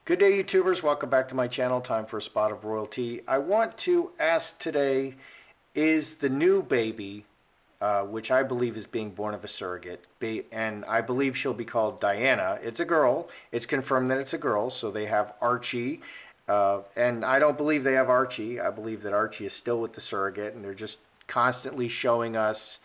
Good day, YouTubers. Welcome back to my channel. Time for a spot of royalty. I want to ask today, is the new baby, which I believe is being born of a surrogate, and I believe she'll be called Diana. It's a girl. It's confirmed that it's a girl, so they have Archie. And I don't believe they have Archie. I believe that Archie is still with the surrogate, and they're just constantly showing us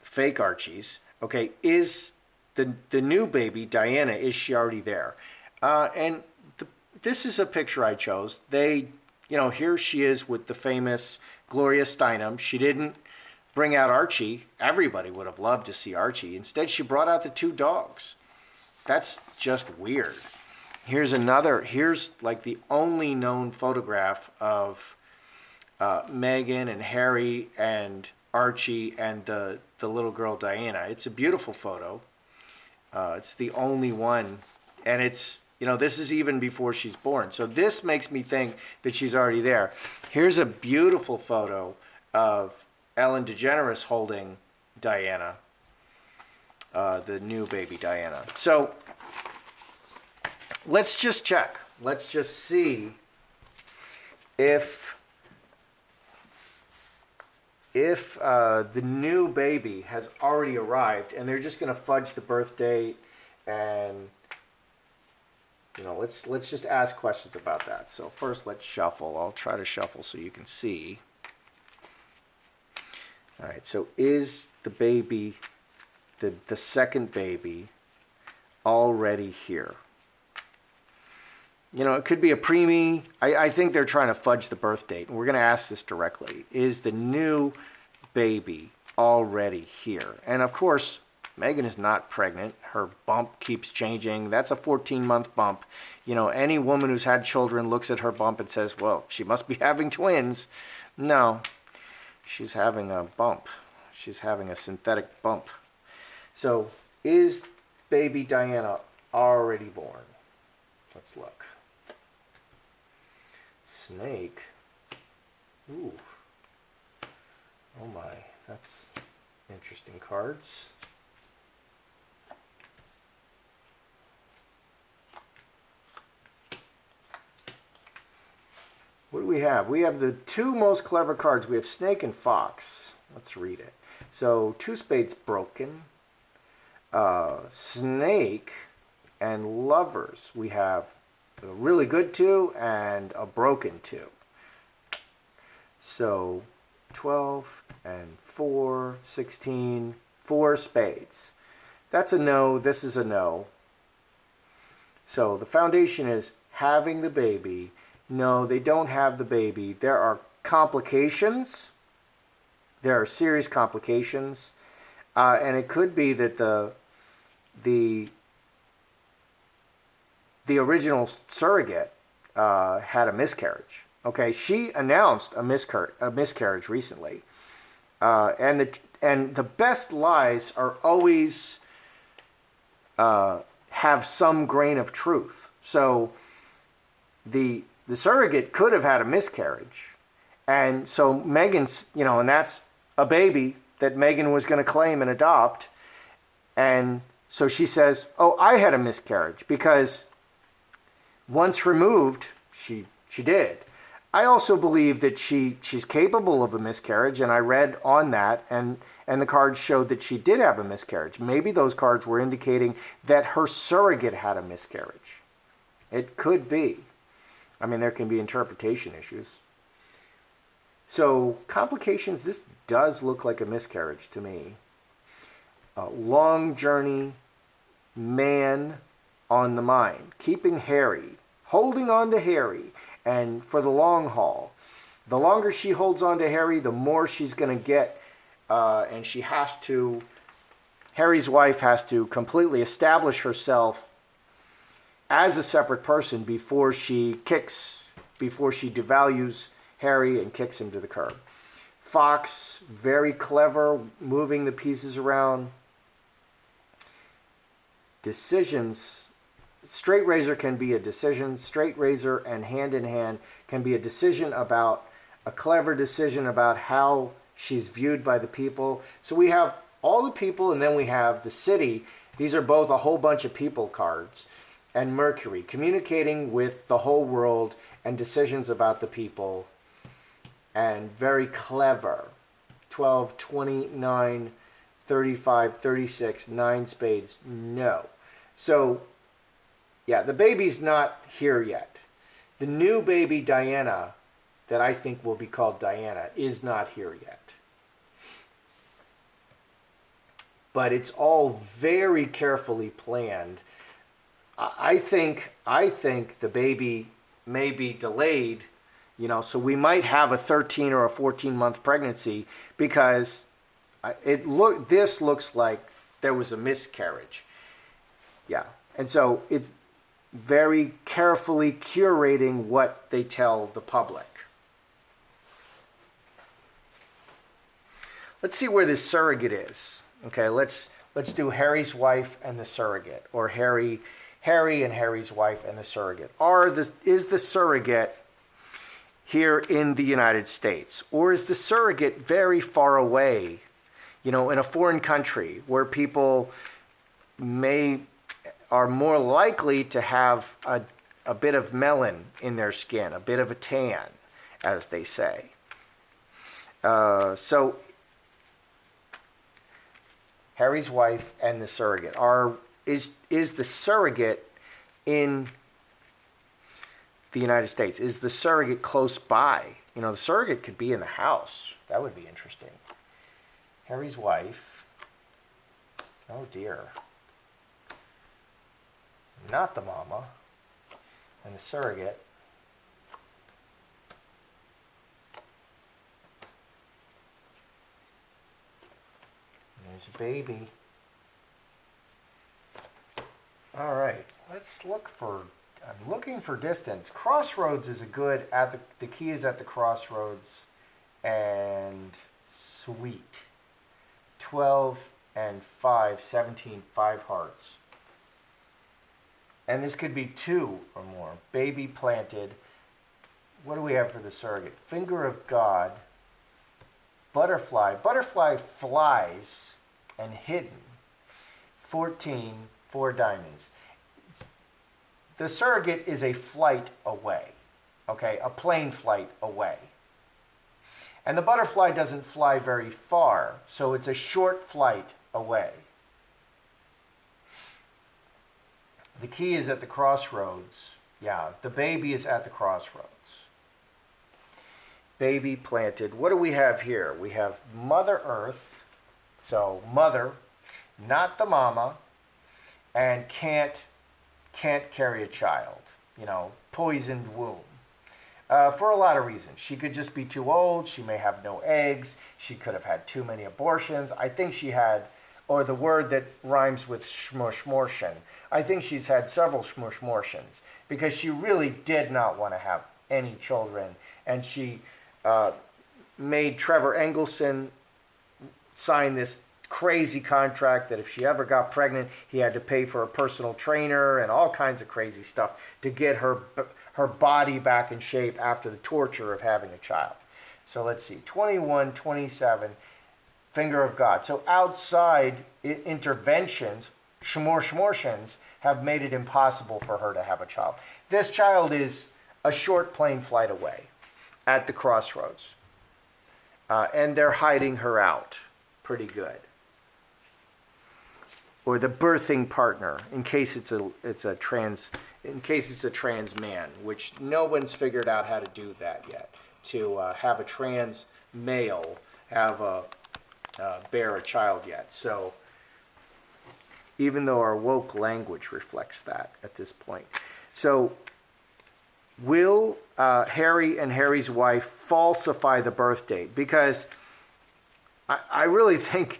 fake Archies. Okay, is the new baby, Diana, is she already there? This is a picture I chose. Here she is with the famous Gloria Steinem. She didn't bring out Archie. Everybody would have loved to see Archie. Instead, she brought out the two dogs. That's just weird. Here's like the only known photograph of Meghan and Harry and Archie and the little girl Diana. It's a beautiful photo. It's the only one, and this is even before she's born. So this makes me think that she's already there. Here's a beautiful photo of Ellen DeGeneres holding Diana, the new baby Diana. So let's just check. Let's just see if the new baby has already arrived, and they're just going to fudge the birth date, and let's just ask questions about that. So first, let's shuffle. I'll try to shuffle so you can see. All right. So is the baby, the second baby, already here? It could be a preemie. I think they're trying to fudge the birth date. And we're going to ask this directly. Is the new baby already here? And of course, Meghan is not pregnant. Her bump keeps changing. That's a 14-month bump. Any woman who's had children looks at her bump and says, well, she must be having twins. No, she's having a bump. She's having a synthetic bump. So is baby Diana already born? Let's look. Snake. Ooh. Oh my, that's interesting cards. What do we have? We have the two most clever cards. We have Snake and Fox. Let's read it. So, two spades broken. Snake and Lovers. We have a really good 2 and a broken 2. So 12 and 4, 16, 4 spades. That's a no. This is a no. So the foundation is having the baby. No, they don't have the baby. There are complications. There are serious complications. And it could be that the original surrogate had a miscarriage. Okay, she announced a miscarriage recently, and the best lies are always have some grain of truth. So the surrogate could have had a miscarriage, and so Meghan's and that's a baby that Meghan was going to claim and adopt, and so she says, "Oh, I had a miscarriage," because once removed, she did. I also believe that she's capable of a miscarriage, and I read on that, and the cards showed that she did have a miscarriage. Maybe those cards were indicating that her surrogate had a miscarriage. It could be. I mean, there can be interpretation issues. So, complications, this does look like a miscarriage to me. A long journey, man on the mind, keeping Harry, holding on to Harry, and for the long haul. The longer she holds on to Harry, the more she's going to get, and Harry's wife has to completely establish herself as a separate person before she devalues Harry and kicks him to the curb. Fox, very clever, moving the pieces around. Decisions. Straight razor can be a decision. Straight razor and hand in hand can be a clever decision about how she's viewed by the people. So we have all the people, and then we have the city. These are both a whole bunch of people cards. and Mercury, communicating with the whole world and decisions about the people, and very clever. 12, 29, 35, 36, 9 spades, no. So, yeah, the baby's not here yet. The new baby, Diana, that I think will be called Diana, is not here yet. But it's all very carefully planned. I think the baby may be delayed, so we might have a 13 or a 14-month pregnancy because this looks like there was a miscarriage. Yeah. And so it's very carefully curating what they tell the public. Let's see where the surrogate is. Okay, let's do Harry's wife and the surrogate, or Harry and Harry's wife and the surrogate. Is the surrogate here in the United States, or is the surrogate very far away, in a foreign country where people are more likely to have a bit of melanin in their skin, a bit of a tan, as they say. So Harry's wife and the surrogate is the surrogate in the United States? Is the surrogate close by? The surrogate could be in the house. That would be interesting. Harry's wife. Oh dear. Not the mama. And the surrogate. There's a baby. All right, let's look for, I'm looking for distance. Crossroads is a good, the key is at the crossroads, and sweet. 12 and 5, 17, 5 hearts. And this could be 2 or more. Baby planted. What do we have for the surrogate? Finger of God. Butterfly. Butterfly flies and hidden. 14, 4 diamonds. The surrogate is a flight away. Okay, a plane flight away. And the butterfly doesn't fly very far, so it's a short flight away. The key is at the crossroads. Yeah, the baby is at the crossroads. Baby planted. What do we have here? We have Mother Earth. So mother, not the mama, and can't carry a child. Poisoned womb. For a lot of reasons. She could just be too old. She may have no eggs. She could have had too many abortions. I think she had, or the word that rhymes with shmushmorshin. I think she's had several shmushmorshins because she really did not want to have any children. And she made Trevor Engelson sign this crazy contract that if she ever got pregnant, he had to pay for a personal trainer and all kinds of crazy stuff to get her body back in shape after the torture of having a child. So let's see, 21, 27, finger of God. So outside interventions, shmorshmorshins, have made it impossible for her to have a child. This child is a short plane flight away at the crossroads. And they're hiding her out pretty good. Or the birthing partner, in case it's a trans man, which no one's figured out how to do that yet. To have a trans male bear a child yet. So even though our woke language reflects that at this point. So will Harry and Harry's wife falsify the birth date? Because I really think,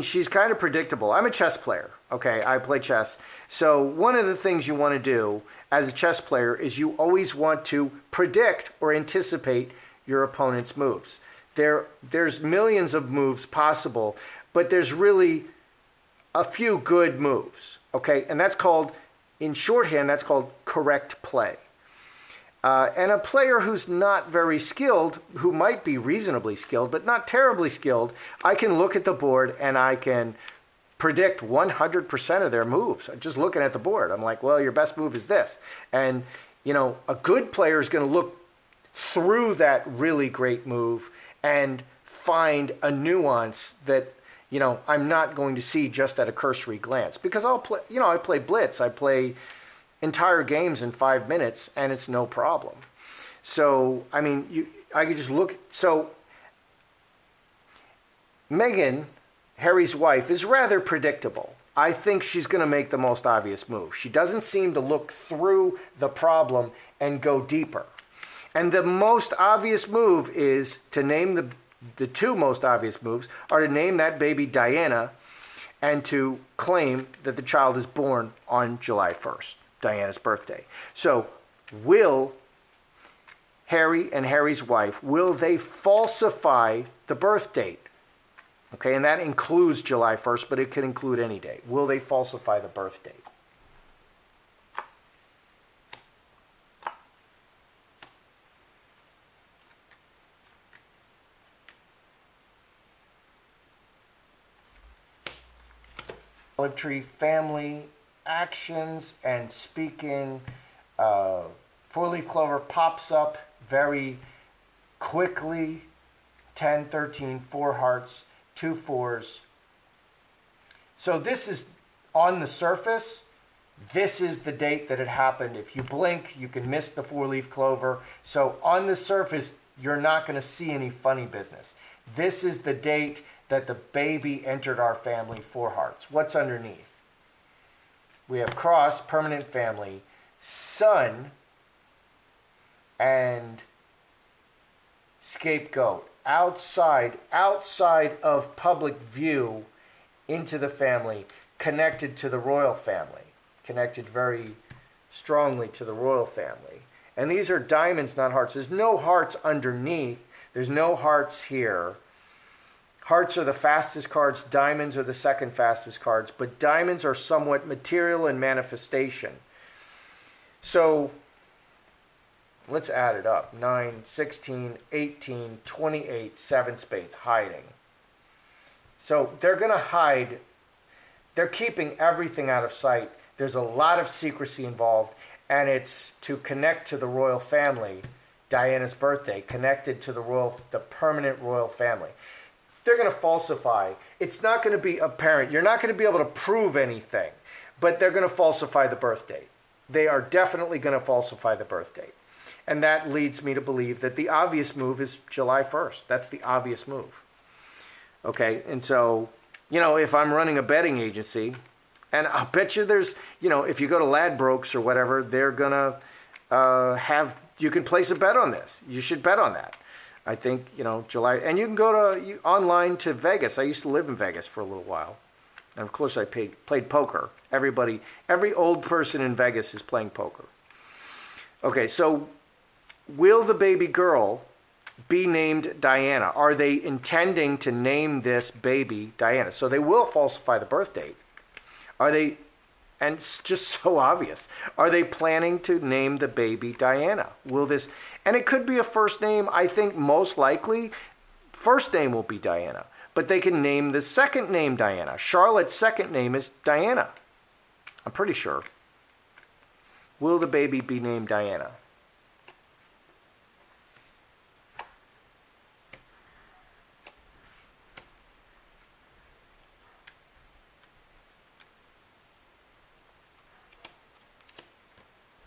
she's kind of predictable. I'm a chess player, okay? I play chess. So one of the things you want to do as a chess player is you always want to predict or anticipate your opponent's moves. There's millions of moves possible, but there's really a few good moves, okay? And that's called, in shorthand, that's called correct play. And a player who's not very skilled, who might be reasonably skilled, but not terribly skilled, I can look at the board and I can predict 100% of their moves. Just looking at the board, I'm like, well, your best move is this. And, a good player is going to look through that really great move and find a nuance that, I'm not going to see just at a cursory glance. Because I'll play, I play blitz. I play entire games in 5 minutes, and it's no problem. So, I could just look. So, Meghan, Harry's wife, is rather predictable. I think she's going to make the most obvious move. She doesn't seem to look through the problem and go deeper. And the most obvious move is to name the two most obvious moves are to name that baby Diana and to claim that the child is born on July 1st, Diana's birthday. So will Harry and Harry's wife, will they falsify the birth date? Okay, and that includes July 1st, but it could include any date. Will they falsify the birth date? Olive tree family actions and speaking. Four-leaf clover pops up very quickly. 10, 13, 4 hearts, 2 4s. So this is, on the surface, this is the date that it happened. If you blink, you can miss the 4-leaf clover. So on the surface, you're not going to see any funny business. This is the date that the baby entered our family, 4 hearts. What's underneath? We have cross, permanent family, sun, and scapegoat. Outside of public view into the family, connected to the royal family, connected very strongly to the royal family. And these are diamonds, not hearts. There's no hearts underneath. There's no hearts here. Hearts are the fastest cards. Diamonds are the second fastest cards. But diamonds are somewhat material in manifestation. So let's add it up. 9, 16, 18, 28, 7 spades, hiding. So they're going to hide. They're keeping everything out of sight. There's a lot of secrecy involved, and it's to connect to the royal family, Diana's birthday, connected to the permanent royal family. They're going to falsify. It's not going to be apparent. You're not going to be able to prove anything, but they're going to falsify the birth date. They are definitely going to falsify the birth date. And that leads me to believe that the obvious move is July 1st. That's the obvious move. Okay, and so, if I'm running a betting agency, and I'll bet you there's, if you go to Ladbrokes or whatever, they're going to you can place a bet on this. You should bet on that. I think, July, and you can go online to Vegas. I used to live in Vegas for a little while. And of course I played poker. Every old person in Vegas is playing poker. Okay, so will the baby girl be named Diana? Are they intending to name this baby Diana? So they will falsify the birth date. Are they, and it's just so obvious, are they planning to name the baby Diana? Will this, and it could be a first name. I think most likely first name will be Diana, but they can name the second name Diana. Charlotte's second name is Diana. I'm pretty sure. Will the baby be named Diana?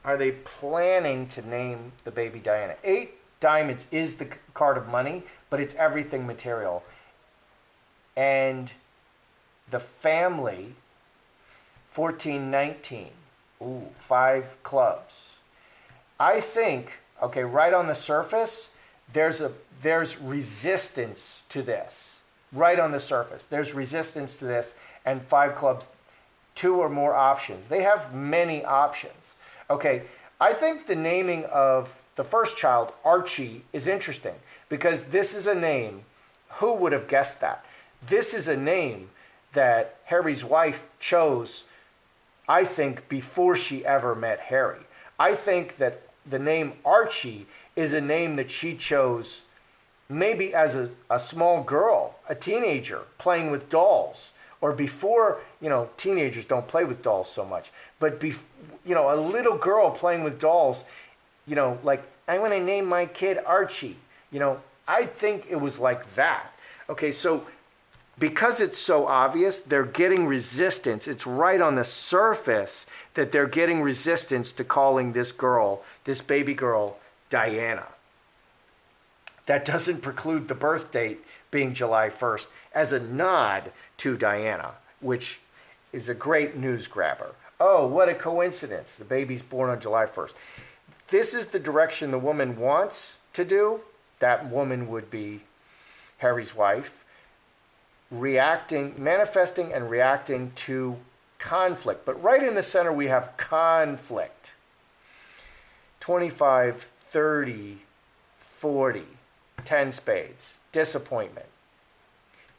Are they planning to name the baby Diana? 8 diamonds is the card of money, but it's everything material. And the family, 14, 19. Ooh, 5 clubs. I think, okay, right on the surface, there's resistance to this. Right on the surface, there's resistance to this, and 5 clubs, 2 or more options. They have many options. Okay, I think the naming of the first child, Archie, is interesting because this is a name. Who would have guessed that? This is a name that Harry's wife chose, I think, before she ever met Harry. I think that the name Archie is a name that she chose maybe as a small girl, a teenager, playing with dolls, or before, teenagers don't play with dolls so much, but a little girl playing with dolls, like, I want to name my kid Archie. I think it was like that. Okay, so because it's so obvious, they're getting resistance. It's right on the surface that they're getting resistance to calling this girl, this baby girl, Diana. That doesn't preclude the birth date being July 1st as a nod to Diana, which is a great news grabber. Oh, what a coincidence. The baby's born on July 1st. This is the direction the woman wants to do. That woman would be Harry's wife, manifesting and reacting to conflict. But right in the center, we have conflict. 25, 30, 40, 10 spades. Disappointment.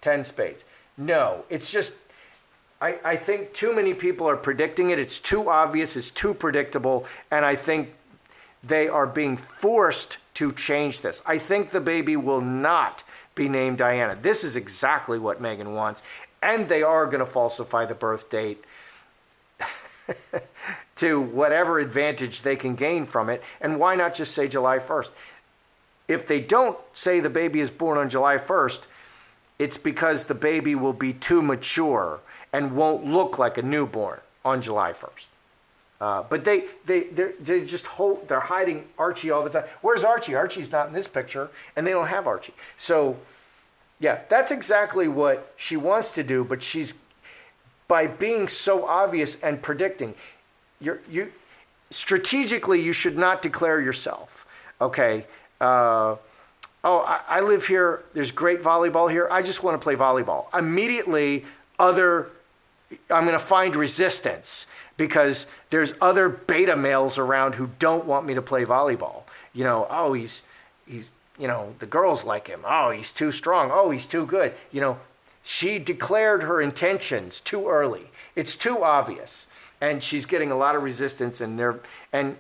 10 spades. No, it's just, I think too many people are predicting it. It's too obvious. It's too predictable. And I think they are being forced to change this. I think the baby will not be named Diana. This is exactly what Meghan wants. And they are going to falsify the birth date to whatever advantage they can gain from it. And why not just say July 1st? If they don't say the baby is born on July 1st, it's because the baby will be too mature and won't look like a newborn on July 1st. But they just they're hiding Archie all the time. Where's Archie? Archie's not in this picture, and they don't have Archie. So, yeah, that's exactly what she wants to do. But by being so obvious and predicting, strategically you should not declare yourself. Okay. I live here. There's great volleyball here. I just want to play volleyball. Immediately, I'm going to find resistance because there's other beta males around who don't want me to play volleyball. He's the girls like him. Oh, he's too strong. Oh, he's too good. She declared her intentions too early. It's too obvious. And she's getting a lot of resistance and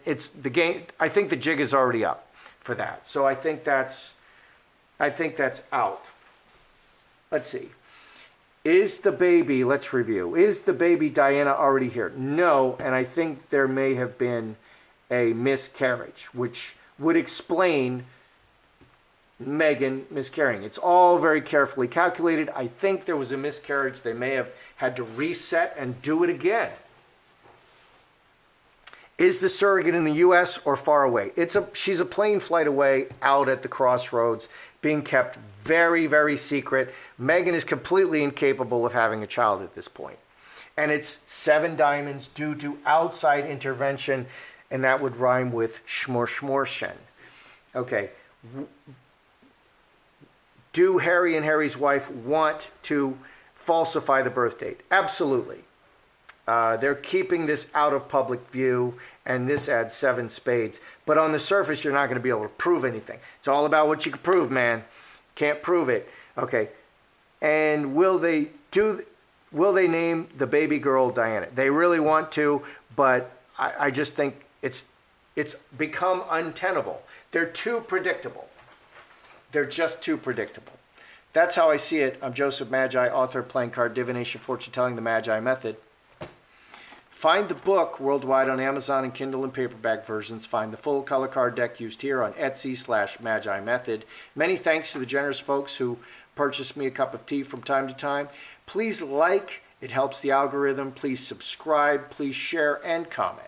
it's the game. I think the jig is already up for that. So I think that's out. Let's see. Let's review. Is the baby Diana already here? No, and I think there may have been a miscarriage, which would explain Meghan miscarrying. It's all very carefully calculated. I think there was a miscarriage. They may have had to reset and do it again. Is the surrogate in the U.S. or far away? She's a plane flight away out at the crossroads, being kept very, very secret. Meghan is completely incapable of having a child at this point. And it's 7 diamonds due to outside intervention, and that would rhyme with schmorschmorschen. Okay. Do Harry and Harry's wife want to falsify the birth date? Absolutely. They're keeping this out of public view, and this adds 7 spades. But on the surface, you're not going to be able to prove anything. It's all about what you can prove, man. Can't prove it. Okay. And will they name the baby girl Diana? They really want to, but I just think it's become untenable. They're too predictable. They're just too predictable. That's how I see it. I'm Joseph Magi, author of Playing Card Divination, Fortune Telling, the Magi Method. Find the book worldwide on Amazon and Kindle and paperback versions. Find the full color card deck used here on Etsy/Magi Method. Many thanks to the generous folks who purchase me a cup of tea from time to time. Please like, it helps the algorithm. Please subscribe, please share and comment.